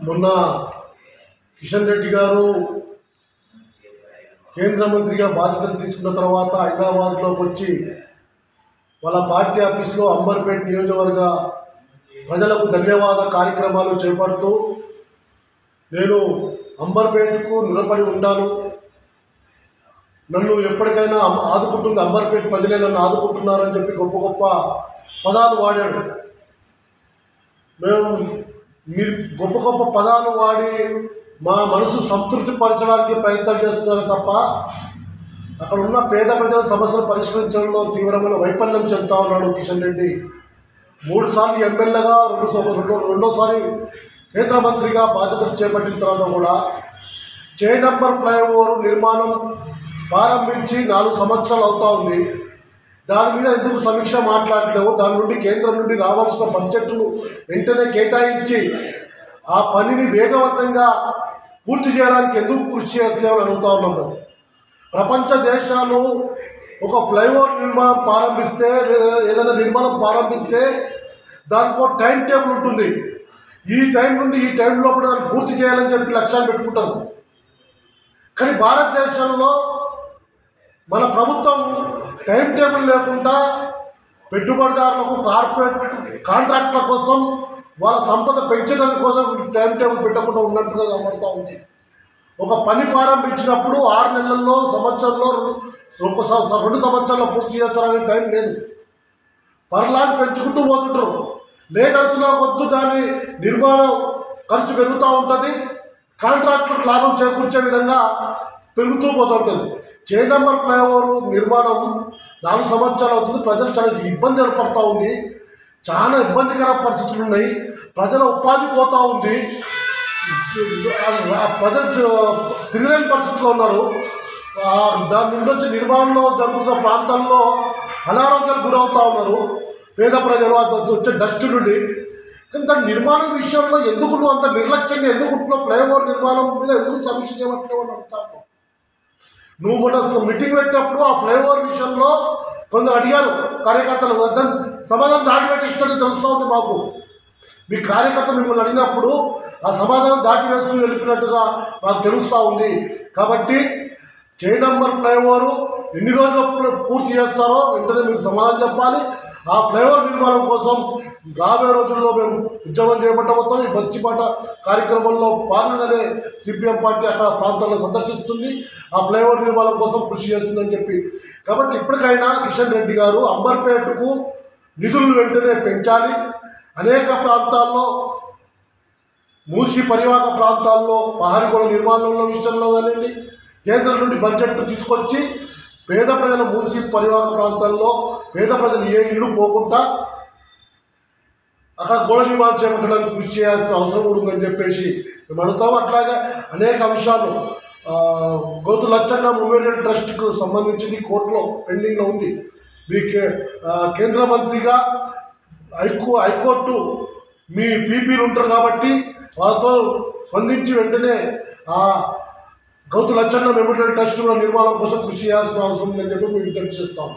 మొన్న కిషన్ రెడ్డి గారు కేంద్ర మంత్రిగా బాధ్యతలు తీసుకున్న తర్వాత హైదరాబాద్లోకి వచ్చి వాళ్ళ పార్టీ ఆఫీస్లో అంబర్పేట నియోజకవర్గ ప్రజలకు ధన్యవాద కార్యక్రమాలు చేపడుతూ నేను అంబర్పేటకు నిలబడి ఉండాను, నన్ను ఎప్పటికైనా ఆదుకుంటుంది అంబర్పేట ప్రజలే నన్ను ఆదుకుంటున్నారని చెప్పి గొప్ప గొప్ప పదాలు వాడాడు. మేము మీరు గొప్ప గొప్ప పదాలు వాడి మా మనసు సంతృప్తి పరచడానికి ప్రయత్నం చేస్తున్నారు తప్ప అక్కడ ఉన్న పేద ప్రజల సమస్యలు పరిష్కరించడంలో తీవ్రమైన వైఫల్యం చెందుతా ఉన్నాడు కిషన్ రెడ్డి. 3 సార్లు ఎమ్మెల్యేగా రెండోసారి కేంద్ర మంత్రిగా బాధ్యతలు చేపట్టిన తర్వాత కూడా చే నంబర్ ఫ్లైఓవర్ నిర్మాణం ప్రారంభించి 4 సంవత్సరాలు అవుతా ఉంది. దాని మీద ఎందుకు సమీక్ష మాట్లాడలేవు? దాని నుండి కేంద్రం నుండి రావాల్సిన బడ్జెట్ను వెంటనే కేటాయించి ఆ పనిని వేగవంతంగా పూర్తి చేయడానికి ఎందుకు కృషి చేస్తలేమని అడుగుతా ఉన్నాము. ప్రపంచ దేశాలు ఒక ఫ్లైఓవర్ నిర్మాణం ప్రారంభిస్తే, ఏదైనా నిర్మాణం ప్రారంభిస్తే దానికి ఒక టైం టేబుల్ ఉంటుంది. ఈ టైం నుండి ఈ టైం లోపల దాన్ని పూర్తి చేయాలని చెప్పి లక్ష్యాలు పెట్టుకుంటారు. కానీ భారతదేశంలో మన ప్రభుత్వం టైం టేబుల్ లేకుండా పెట్టుబడిదారులకు కార్పొరేట్ కాంట్రాక్ట్ల కోసం వాళ్ళ సంపద పెంచడానికి కోసం టైం టేబుల్ పెట్టకుండా ఉన్నట్టుగా కనబడుతూ ఉంది. ఒక పని ప్రారంభించినప్పుడు 6 నెలల్లో, సంవత్సరంలో, 2 సంవత్సరాల్లో పూర్తి చేస్తారనే టైం లేదు. పర్లాగా పెంచుకుంటూ పోతుంటారు. లేట్ అవుతున్నా వద్దు దాని నిర్మాణం ఖర్చు పెరుగుతూ ఉంటుంది, కాంట్రాక్టులకు లాభం చేకూర్చే విధంగా పెరుగుతూ పోతూ ఉంటుంది. చే నంబర్ ఫ్లైఓవర్ నిర్మాణం 4 సంవత్సరాలు అవుతుంది. ప్రజలు చాలా ఇబ్బంది ఏర్పడుతూ ఉంది. చాలా ఇబ్బందికర పరిస్థితులు ఉన్నాయి. ప్రజల ఉపాధి పోతూ ఉంది. ప్రజలు తిరగలేని పరిస్థితుల్లో ఉన్నారు. దాని నుండి వచ్చే నిర్మాణంలో జరుగుతున్న ప్రాంతాల్లో అనారోగ్యాలకు గురవుతూ ఉన్నారు పేద ప్రజలు. వచ్చే డస్ట్ నుండి. కానీ దాని నిర్మాణం విషయంలో ఎందుకు నువ్వు అంత నిర్లక్ష్యంగా ఎందుకు ఫ్లైఓవర్ నిర్మాణం మీద ఎందుకు సమీక్ష చేయబట్టలేవు అని అడుగుతాను. నువ్వు మొన్న మీటింగ్ పెట్టినప్పుడు ఆ ఫ్లైఓవర్ విషయంలో కొందరు అడిగారు కార్యకర్తలు, దాని సమాధానం దాటిపెట్టిస్తున్నట్టు తెలుస్తూ ఉంది మాకు. మీ కార్యకర్తలు మిమ్మల్ని అడిగినప్పుడు ఆ సమాధానం దాటివేస్తూ వెళ్ళిపోయినట్టుగా మాకు తెలుస్తూ ఉంది. కాబట్టి చే నంబర్ ఫ్లైఓవర్ ఎన్ని రోజులు పూర్తి చేస్తారో వెంటనే మీరు సమాధానం చెప్పాలి. ఆ ఫ్లైఓవర్ నిర్మాణం కోసం రాబోయే రోజుల్లో మేము ఉద్యమం చేపట్టబోతాం. ఈ బస్తిపాట కార్యక్రమంలో పాల్గొనే సిపిఎం పార్టీ అక్కడ ప్రాంతాల్లో సందర్శిస్తుంది. ఆ ఫ్లైఓవర్ నిర్మాణం కోసం కృషి చేస్తుందని చెప్పి. కాబట్టి ఇప్పటికైనా కిషన్ రెడ్డి గారు అంబర్పేటకు నిధులు వెంటనే పెంచాలి. అనేక ప్రాంతాల్లో మూసి పరివాహక ప్రాంతాల్లో పహారిగోడ నిర్మాణంలో విషయంలో కానివ్వండి, కేంద్రం నుండి బడ్జెట్ తీసుకొచ్చి పేద ప్రజల మూసి పరివాహక ప్రాంతాల్లో పేద ప్రజలు ఏ ఇల్లు పోకుండా అక్కడ గోడ నిర్మాణం చేపట్టడానికి కృషి చేయాల్సిన అవసరం కూడా ఉందని చెప్పేసి మేము అడుగుతాము. అట్లాగే అనేక అంశాలు గౌతు లచ్చన్న మెమోరియల్ ట్రస్ట్కు సంబంధించింది కోర్టులో పెండింగ్లో ఉంది. మీ కేంద్ర మంత్రిగా హైకోర్టు మీ పీపీలు ఉంటారు కాబట్టి వాళ్ళతో స్పందించి వెంటనే గౌతు లచ్చన్న మెమోరియల్ ట్రస్ట్ నిర్మాణం కోసం కృషి చేయాల్సిన అవసరం ఉందని చెప్పి మేము విజ్ఞప్తి చేస్తాము.